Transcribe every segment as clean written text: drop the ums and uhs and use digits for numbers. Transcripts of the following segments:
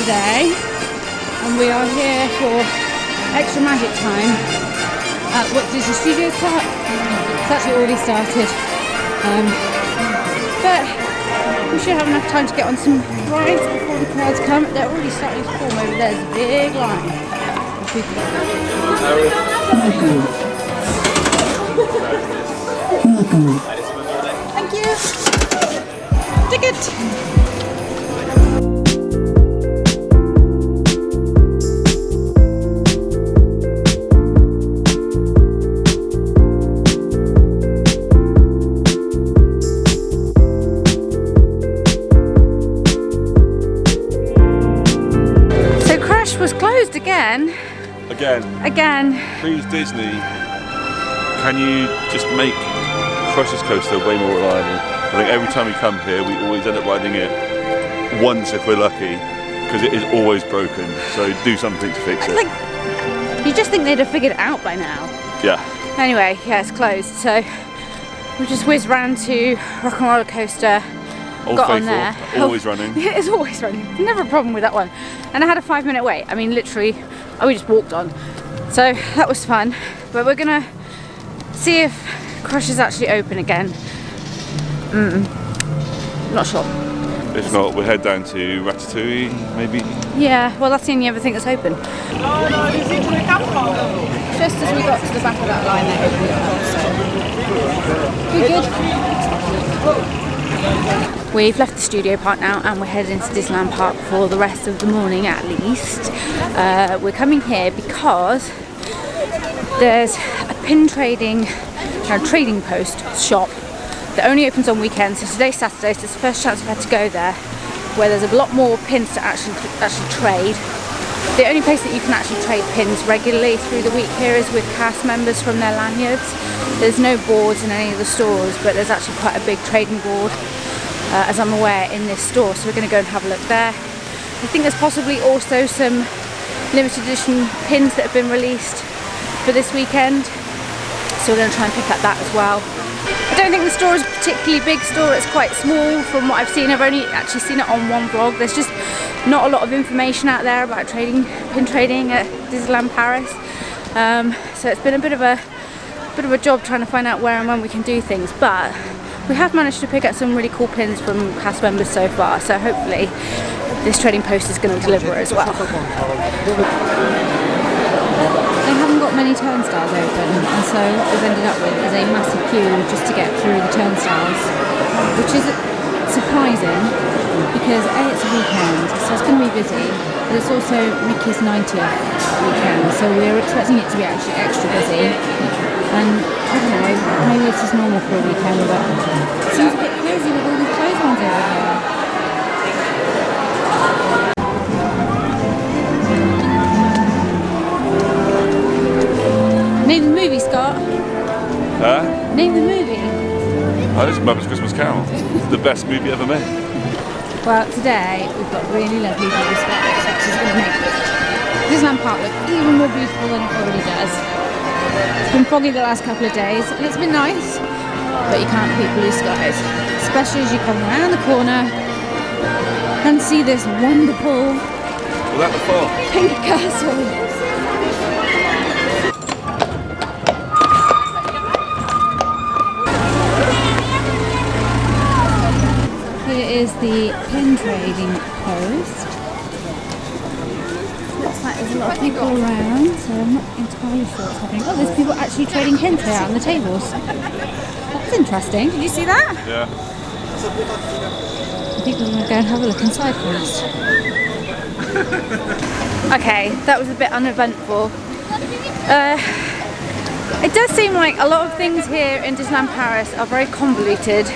today, and we are here for extra magic time at Walt Disney Studios Park. It's actually already started, but we should have enough time to get on some rides before the crowds come. They're already starting to form over there. There's a big line of people. Thank you. Ticket. Was closed again. Again. Please, Disney, can you just make Crush's Coaster way more reliable? I think every time we come here, we always end up riding it once if we're lucky, because it is always broken. So do something to fix it. Like, you just think they'd have figured it out by now. Yeah. Anyway, yeah, it's closed. So we just whizzed round to Rock and Roller Coaster. Old got faithful, on there. Always running. Yeah, it's always running. Never a problem with that one. And I had a 5-minute wait. I mean, literally, we just walked on. So that was fun. But we're gonna see if Crush is actually open again. Not sure. If not, we'll head down to Ratatouille, maybe. Yeah, well, that's the only other thing that's open. Just as we got to the back of that line, they opened it up. So. We good? We've left the studio park now and we're heading to Disneyland Park for the rest of the morning at least. We're coming here because there's a pin trading post shop that only opens on weekends. So today's Saturday, so it's the first chance I've had to go there, where there's a lot more pins to actually trade. The only place that you can actually trade pins regularly through the week here is with cast members from their lanyards. There's no boards in any of the stores, but there's actually quite a big trading board, as I'm aware, in this store. So we're going to go and have a look there. I think there's possibly also some limited edition pins that have been released for this weekend. So we're going to try and pick up that as well. I don't think the store is a particularly big store. It's quite small from what I've seen. I've only actually seen it on one vlog. There's just not a lot of information out there about pin trading at Disneyland Paris. So it's been a bit of a job trying to find out where and when we can do things, but we have managed to pick up some really cool pins from cast members so far, so hopefully this trading post is going to deliver as well. They haven't got many turnstiles open, and so what we've ended up with is a massive queue just to get through the turnstiles, which is surprising because A, it's a weekend, so it's going to be busy, but it's also Mickey's 90th weekend, so we're expecting it to be actually extra busy. And I don't know, maybe this is normal for a weekend, but it seems a bit crazy with all these clothes ones over here. Name the movie, Scott. Huh? Name the movie. Oh, this is Muppets Christmas Carol. It's the best movie ever made. Well, today we've got really lovely blue skies, which is going to make Disneyland Park look even more beautiful than it already does. It's been foggy the last couple of days and it's been nice, but you can't beat blue skies, especially as you come around the corner and see this wonderful pink castle. Here is the pin trading post. Looks like there's a lot of people around, so I'm not entirely sure what's happening. Oh, there's people actually trading pins here on the tables. That's interesting. Did you see that? Yeah. I think we're going to go and have a look inside first. Okay, that was a bit uneventful. It does seem like a lot of things here in Disneyland Paris are very convoluted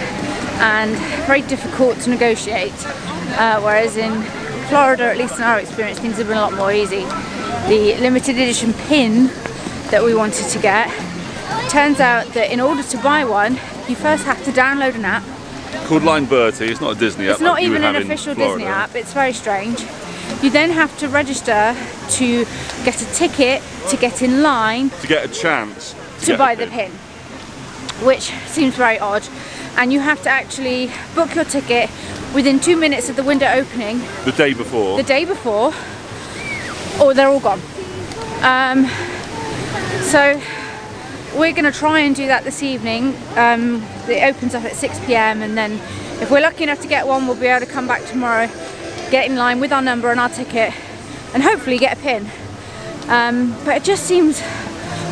and very difficult to negotiate, whereas in Florida, at least in our experience, things have been a lot more easy. The limited edition pin that we wanted to get, turns out that in order to buy one, you first have to download an app. Called Line Bertie, it's not a Disney app. It's not even an official Disney app, it's very strange. You then have to register to get a ticket, to get in line. To get a chance to buy the pin, which seems very odd. And you have to actually book your ticket within 2 minutes of the window opening. The day before. The day before. Or they're all gone. So we're going to try and do that this evening. It opens up at 6 p.m. and then if we're lucky enough to get one, we'll be able to come back tomorrow, get in line with our number and our ticket, and hopefully get a pin. But it just seems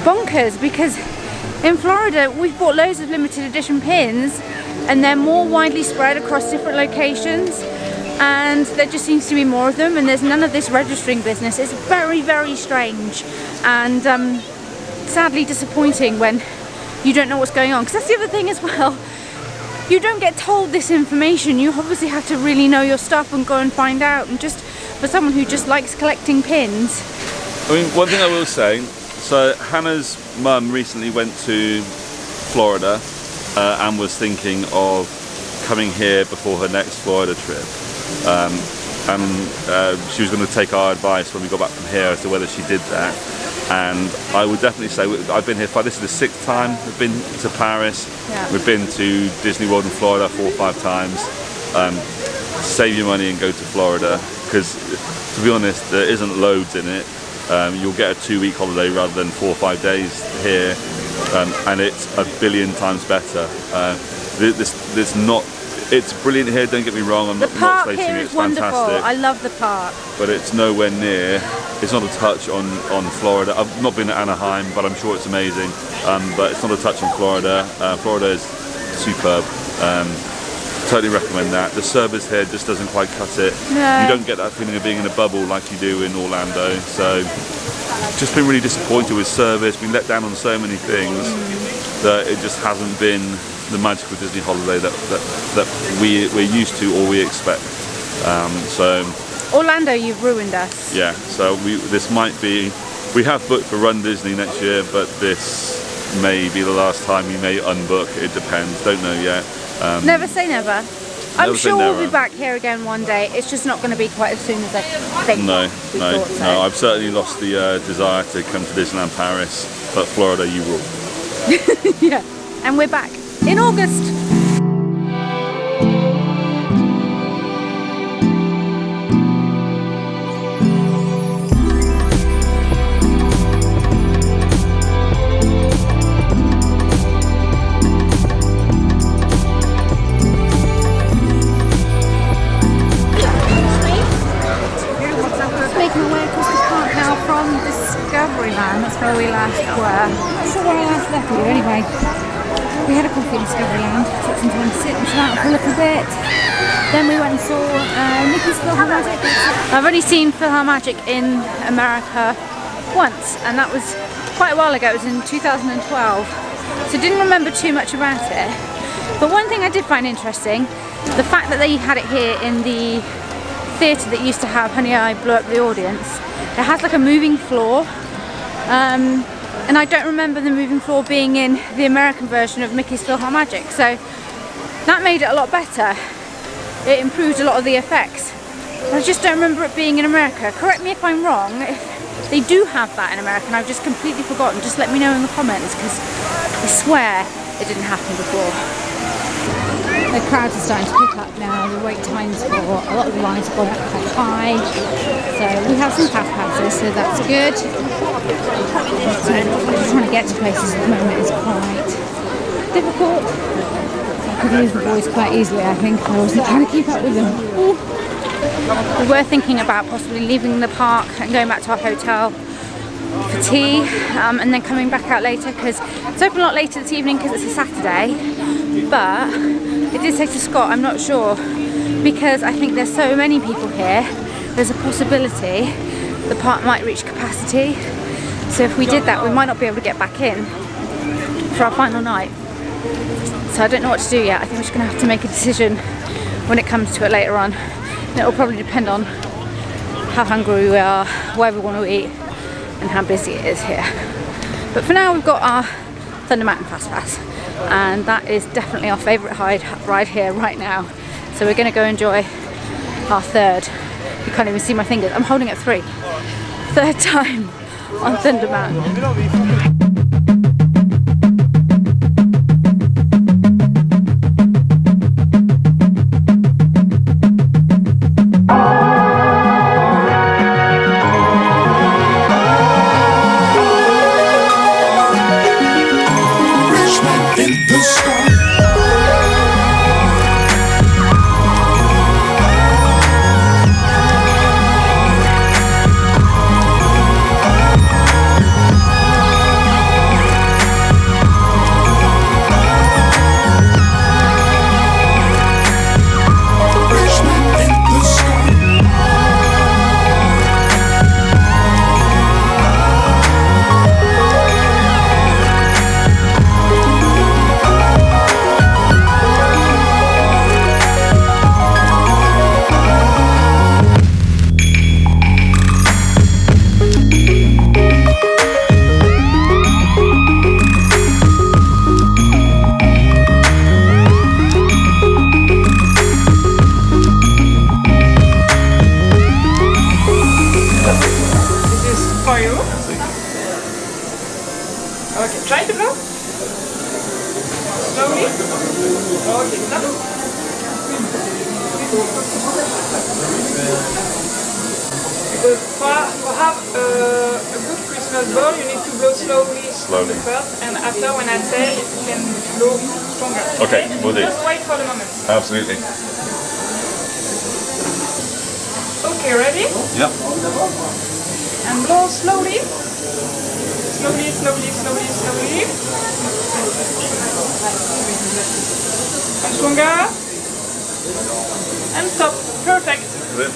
bonkers because in Florida we've bought loads of limited edition pins and they're more widely spread across different locations, and there just seems to be more of them, and there's none of this registering business. It's very, very strange and sadly disappointing when you don't know what's going on, because that's the other thing as well. You don't get told this information. You obviously have to really know your stuff and go and find out, and just for someone who just likes collecting pins. I mean, one thing I will say, so Hannah's mum recently went to Florida and was thinking of coming here before her next Florida trip. She was going to take our advice when we got back from here as to whether she did that. And I would definitely say, I've been here, this is the 6th time we've been to Paris. Yeah. We've been to Disney World in Florida 4 or 5 times. Save your money and go to Florida, because to be honest, there isn't loads in it. You'll get a 2-week holiday rather than 4 or 5 days here, and it's a billion times better. It's brilliant here, don't get me wrong, I'm not stating it, it's fantastic. I love the park. But it's nowhere near, it's not a touch on Florida. I've not been to Anaheim, but I'm sure it's amazing. But it's not a touch on Florida. Florida is superb. Totally recommend that. The service here just doesn't quite cut it. No. You don't get that feeling of being in a bubble like you do in Orlando. So just been really disappointed with service, been let down on so many things that it just hasn't been the magical Disney holiday that we're used to or we expect. So Orlando, you've ruined us. yeah, so this might be, we have booked for Run Disney next year, but this may be the last time we may unbook. It depends, don't know yet. Never say never. I'm sure never. we'll be back here again one day. It's just not going to be quite as soon as I think. No. So. I've certainly lost the desire to come to Disneyland Paris, but Florida, you rule. Yeah, and we're back in August. That's where we last were. I'm not sure where I last left you anyway. We had a coffee in Discoveryland, took some time to sit and chat for a little bit. Then we went and saw Mickey's PhilharMagic. I've only seen PhilharMagic in America once, and that was quite a while ago. It was in 2012, so didn't remember too much about it. But one thing I did find interesting, the fact that they had it here in the theatre that used to have Honey, I Blew Up the Audience. It has like a moving floor. And I don't remember the moving floor being in the American version of Mickey's PhilharMagic, so that made it a lot better. It improved a lot of the effects. I just don't remember it being in America. Correct me if I'm wrong. If they do have that in America and I've just completely forgotten, just let me know in the comments, because I swear it didn't happen before. The crowds are starting to pick up now. The wait times for a lot of the lines have gone up quite high. So we have some fast passes, so that's good. Trying to get to places at the moment is quite difficult. I could lose the boys quite easily, I think. I wasn't trying to keep up with them. Ooh. We were thinking about possibly leaving the park and going back to our hotel for tea, and then coming back out later, because it's open a lot later this evening because it's a Saturday. But it did say to Scott, I'm not sure, because I think there's so many people here, there's a possibility the park might reach capacity. So if we did that, we might not be able to get back in for our final night. So I don't know what to do yet. I think we're just going to have to make a decision when it comes to it later on. And it will probably depend on how hungry we are, where we want to eat, and how busy it is here. But for now, we've got our Thunder Mountain Fast Pass, and that is definitely our favourite ride here right now. So we're going to go enjoy our third. You can't even see my fingers. I'm holding it 3. Third time on Thunder Mountain. for you. Okay, try to blow. Slowly. Okay, stop. Because for have a good Christmas ball, you need to blow slowly. First, and after when I say it, you can blow stronger. Okay, we'll do. Just wait for the moment. Absolutely. Okay, ready? Yep. And blow slowly. Slowly, slowly, slowly, slowly. And stronger. And stop. Perfect. Brilliant.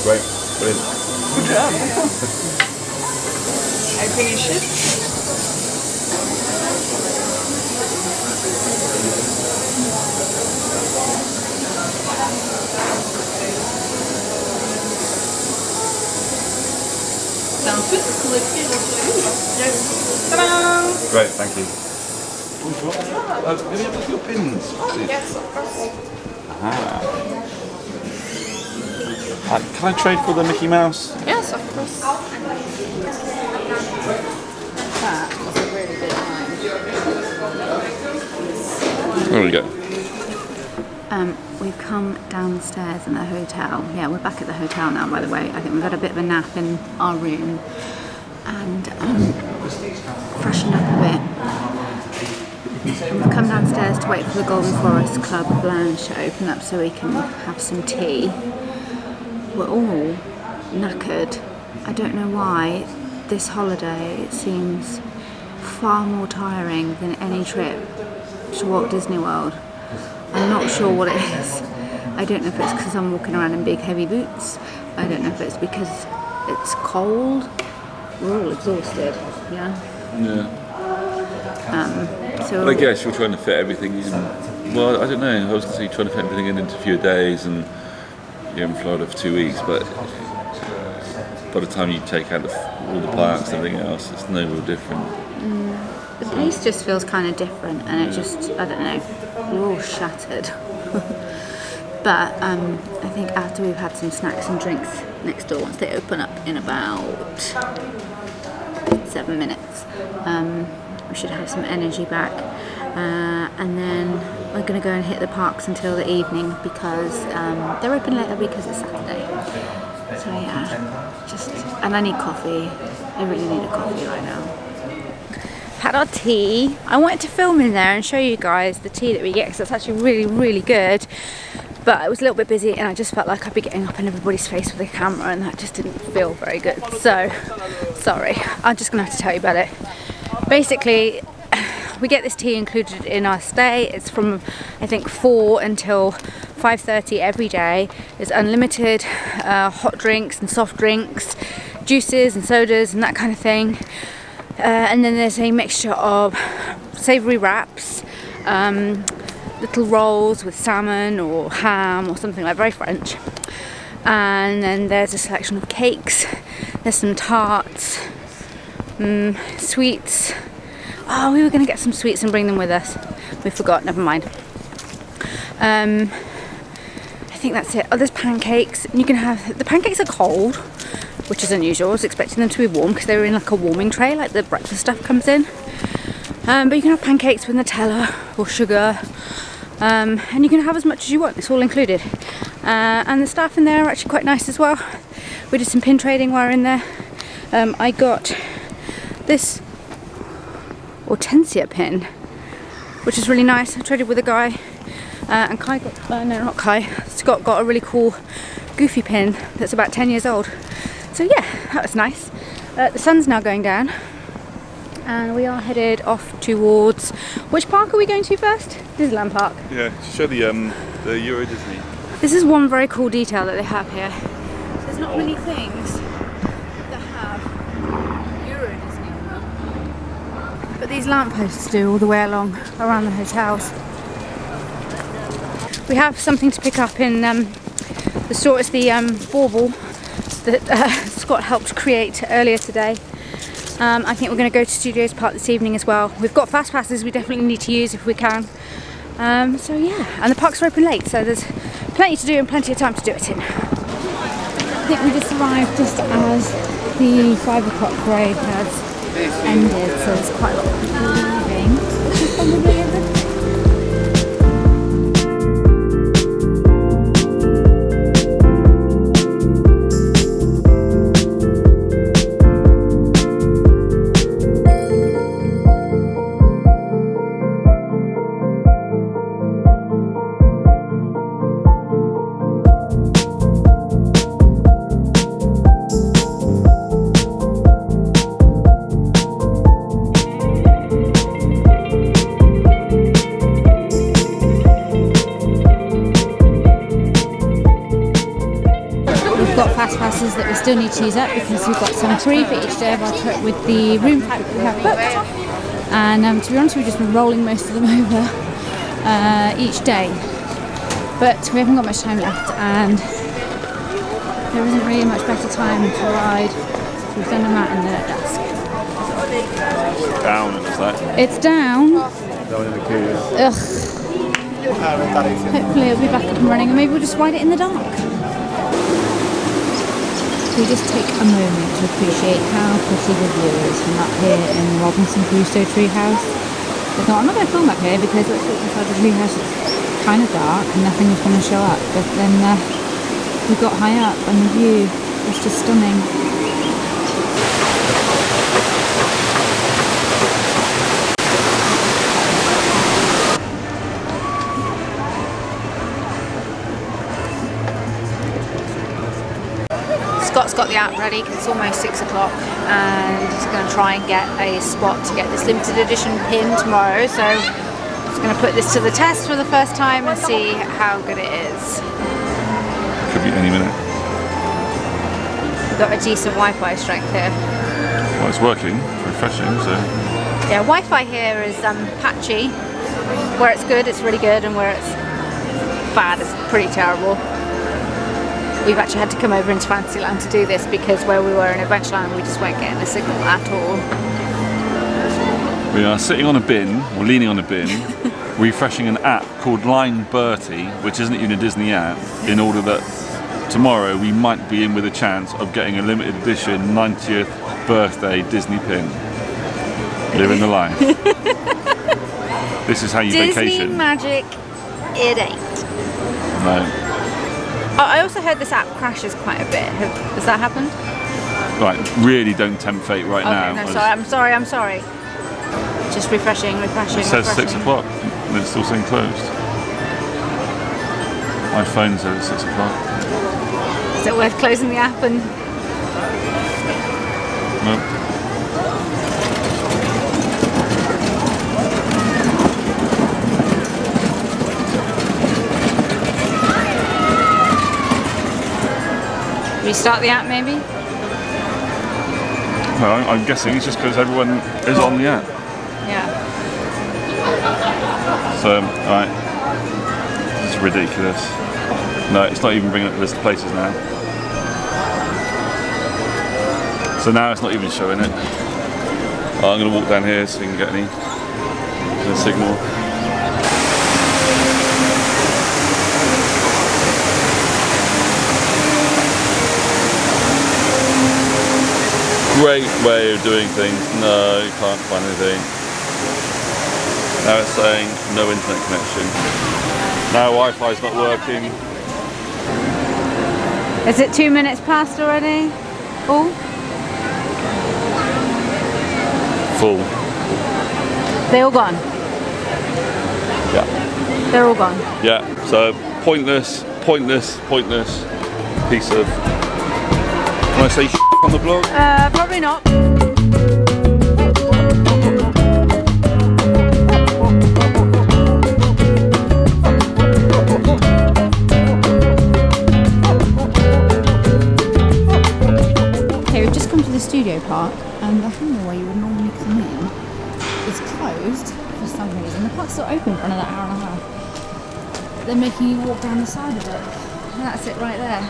Great. Brilliant. Good job. I finish it. Sounds good. Yes. Ta-da! Great, thank you. Can we have a look at your pins? Please? Yes, of course. Can I trade for the Mickey Mouse? Yes, of course. That was a really good time. There we go. We've come downstairs in the hotel. Yeah, we're back at the hotel now, by the way. I think we've had a bit of a nap in our room and freshened up a bit. And we've come downstairs to wait for the Golden Forest Club lounge to open up so we can have some tea. We're all knackered. I don't know why this holiday seems far more tiring than any trip to Walt Disney World. I'm not sure what it is. I don't know if it's because I'm walking around in big heavy boots. I don't know if it's because it's cold. We're all exhausted, yeah? Yeah. So Well, I guess you're trying to fit everything in. Well, I don't know. I was going to say you're trying to fit everything in into a few days and you're in Florida for 2 weeks, but by the time you take out all the parks and everything else, it's no real different. the pace just feels kind of different, and it just, I don't know, we're all shattered. But I think after we've had some snacks and drinks next door, once they open up in about 7 minutes, we should have some energy back. And then we're going to go and hit the parks until the evening because they're open later because it's Saturday. So yeah, and I need coffee. I really need a coffee right now. Had our tea. I wanted to film in there and show you guys the tea that we get because it's actually really, really good. But I was a little bit busy and I just felt like I'd be getting up in everybody's face with a camera and that just didn't feel very good. So, sorry. I'm just going to have to tell you about it. Basically, we get this tea included in our stay. It's from, I think, 4 until 5:30 every day. There's unlimited hot drinks and soft drinks, juices and sodas and that kind of thing. And then there's a mixture of savoury wraps, little rolls with salmon or ham or something like very French. And then there's a selection of cakes. There's some tarts, sweets. Oh, we were going to get some sweets and bring them with us. We forgot, never mind. I think that's it. Oh, there's pancakes. And you can have, the pancakes are cold, which is unusual. I was expecting them to be warm because they were in like a warming tray, like the breakfast stuff comes in. But you can have pancakes with Nutella or sugar. And you can have as much as you want. It's all included. And the staff in there are actually quite nice as well. We did some pin trading while we were in there. I got this Hortensia pin, which is really nice. I traded with a guy, and Kai got, no, not Kai, Scott got a really cool Goofy pin that's about 10 years old. So yeah, that was nice. The sun's now going down, and we are headed off towards, which park are we going to first? Disneyland Park. Yeah, show the Euro Disney. This is one very cool detail that they have here. There's not many things that have Euro Disney on them, but these lampposts do all the way along around the hotels. We have something to pick up in the store. It's the bauble that Scott helped create earlier today. I think we're going to go to Studios Park this evening as well. We've got fast passes we definitely need to use if we can. So yeah, and the parks are open late, so there's plenty to do and plenty of time to do it in. I think we just arrived just as the 5 o'clock parade has ended, so there's quite a lot of people leaving, which is probably a good thing. Fast passes that we still need to use up because we've got some free for each day of our trip with the room type that we have booked, and to be honest we've just been rolling most of them over each day, but we haven't got much time left and there isn't really much better time to ride, so we've done them out in the dusk. Down, is that? It's down. Down in the queue. Ugh. Hopefully it'll be back up and running and maybe we'll just ride it in the dark. We just take a moment to appreciate how pretty the view is from up here in Robinson Crusoe treehouse. I'm not going to film up here because let's look inside the treehouse, it's kind of dark and nothing is going to show up, but then we got high up and the view was just stunning. Scott's got the app ready because it's almost 6 o'clock and he's going to try and get a spot to get this limited edition pin tomorrow, so he's going to put this to the test for the first time and see how good it is. Could be any minute. We've got a decent Wi-Fi strength here. Well, it's working, it's refreshing, so... Yeah, Wi-Fi here is patchy. Where it's good, it's really good, and where it's bad, it's pretty terrible. We've actually had to come over into Fantasyland to do this because where we were in Adventureland we just weren't getting a signal at all. We are sitting on a bin, or leaning on a bin, refreshing an app called Line Bertie, which isn't even a Disney app, in order that tomorrow we might be in with a chance of getting a limited edition 90th birthday Disney pin. Living the life. This is how you Disney vacation. Disney magic, it ain't. No. I also heard this app crashes quite a bit. Has that happened? Right, really don't tempt fate right now. No, I'm sorry. Just refreshing. It says 6 o'clock and it's still saying closed. My phone says it's 6 o'clock. Is it worth closing the app and... No. Restart the app maybe? Well, I'm guessing it's just because everyone is on the app. Yeah. So, alright. It's ridiculous. No, it's not even bringing up the list of places now. So now it's not even showing it. I'm going to walk down here so we can get any signal. Great way of doing things. No, you can't find anything. Now it's saying no internet connection. Now Wi-Fi's not working. Is it 2 minutes past already? Full? Full. They all gone? Yeah. They're all gone? Yeah, so pointless piece of... Can I say on the blog? Probably not. Okay, we've just come to the studio park and the hangar where you would normally come in is closed for some reason. The park's still open for another hour and a half. They're making you walk down the side of it. And that's it right there.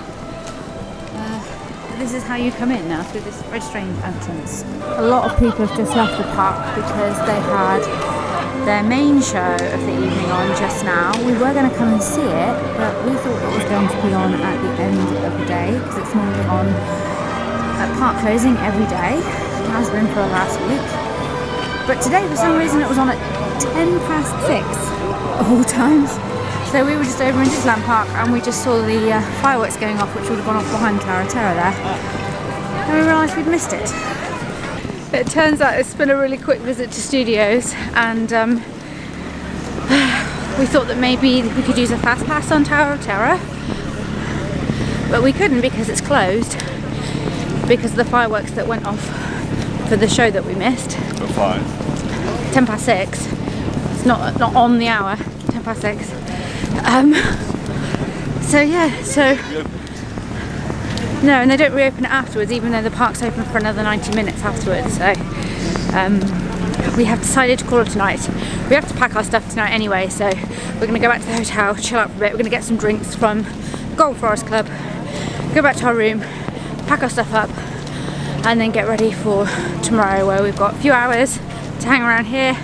This is how you come in now, through this very strange entrance. A lot of people have just left the park because they had their main show of the evening on just now. We were going to come and see it, but we thought it was going to be on at the end of the day because it's normally on at park closing every day. It has been for the last week. But today, for some reason, it was on at 6:10 of all times. So we were just over in Disneyland Park and we just saw the fireworks going off, which would have gone off behind Tower Terror there. And we realised we'd missed it. It turns out it's been a really quick visit to studios, and we thought that maybe we could use a fast pass on Tower of Terror, but we couldn't because it's closed because of the fireworks that went off for the show that we missed. At 5? 6:10. It's not on the hour. 6:10. So yeah, so no, and they don't reopen it afterwards, even though the park's open for another 90 minutes afterwards. So we have decided to call it tonight. We have to pack our stuff tonight anyway, so we're going to go back to the hotel, chill out for a bit. We're going to get some drinks from the Gold Forest Club, go back to our room, pack our stuff up, and then get ready for tomorrow, where we've got a few hours to hang around here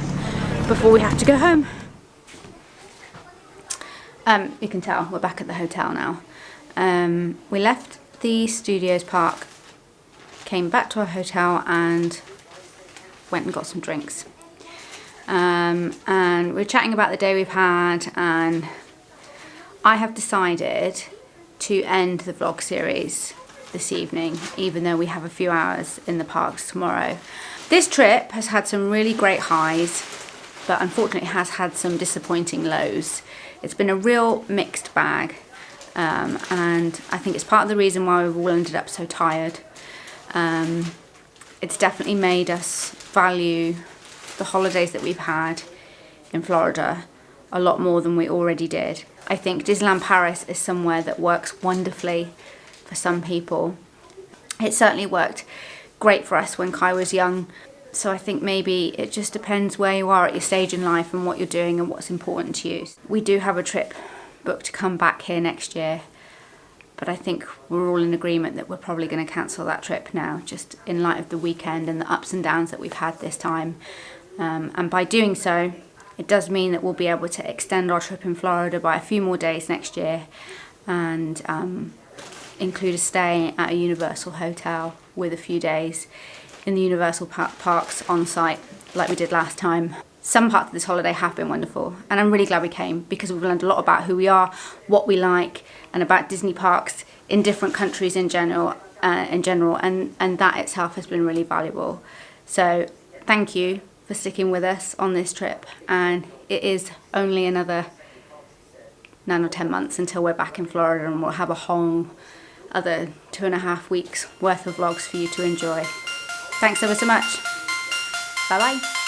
before we have to go home. You can tell we're back at the hotel now. We left the Studios Park, came back to our hotel and went and got some drinks. And we're chatting about the day we've had, and I have decided to end the vlog series this evening, even though we have a few hours in the parks tomorrow. This trip has had some really great highs, but unfortunately has had some disappointing lows. It's been a real mixed bag. And I think it's part of the reason why we've all ended up so tired. It's definitely made us value the holidays that we've had in Florida a lot more than we already did. I think Disneyland Paris is somewhere that works wonderfully for some people. It certainly worked great for us when Kai was young. So I think maybe it just depends where you are at your stage in life and what you're doing and what's important to you. We do have a trip booked to come back here next year, but I think we're all in agreement that we're probably going to cancel that trip now, just in light of the weekend and the ups and downs that we've had this time. And by doing so, it does mean that we'll be able to extend our trip in Florida by a few more days next year, and include a stay at a Universal hotel with a few days in the Universal parks on site like we did last time. Some parts of this holiday have been wonderful, and I'm really glad we came because we've learned a lot about who we are, what we like, and about Disney parks in different countries in general, and that itself has been really valuable. So thank you for sticking with us on this trip, and it is only another 9 or 10 months until we're back in Florida, and we'll have a whole other 2.5 weeks worth of vlogs for you to enjoy. Thanks ever so much. Bye bye.